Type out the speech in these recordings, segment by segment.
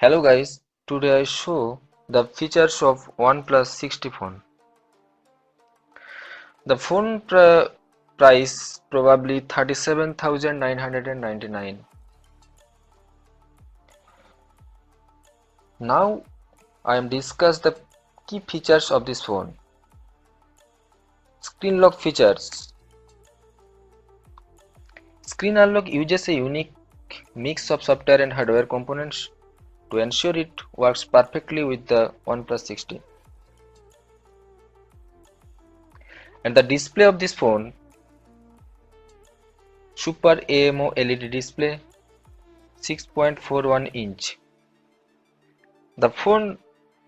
Hello guys, today I show the features of OnePlus 60 phone. The phone price probably 37,999. Now I am discuss the key features of this phone. Screen lock features. Screen unlock uses a unique mix of software and hardware components to ensure it works perfectly with the OnePlus 60. And the display of this phone, Super AMOLED display, 6.41 inch. The phone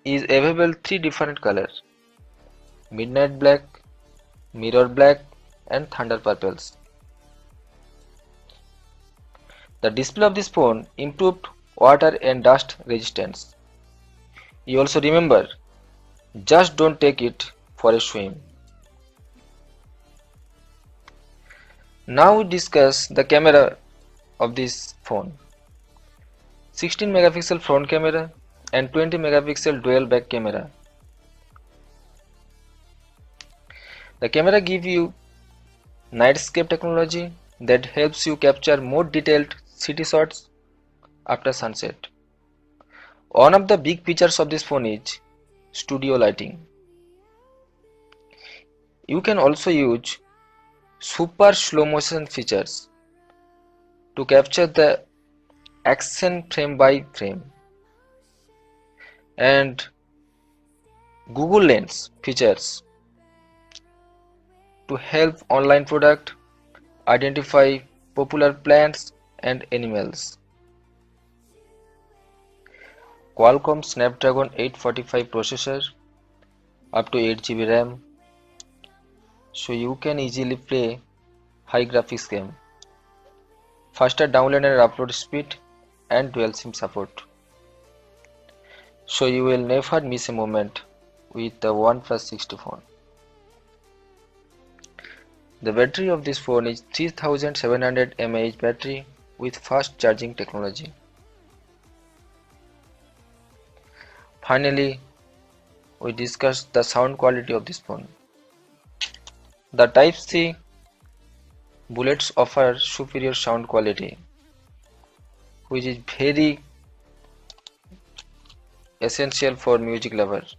is available three different colors: midnight black, mirror black, and thunder purples. The display of this phone improved water and dust resistance. You also remember, just don't take it for a swim. Now we discuss the camera of this phone. 16 megapixel front camera and 20 megapixel dual back camera. The camera gives you nightscape technology that helps you capture more detailed city shots after sunset. One of the big features of this phone is studio lighting. You can also use super slow motion features to capture the action frame by frame, and Google Lens features to help online product identify popular plants and animals. Qualcomm Snapdragon 845 processor, up to 8 GB RAM, so you can easily play high graphics game. Faster download and upload speed and dual SIM support, so you will never miss a moment with the OnePlus 60 phone. The battery of this phone is 3700 mAh battery with fast charging technology. Finally, we discussed the sound quality of this phone. The Type-C bullets offer superior sound quality, which is very essential for music lovers.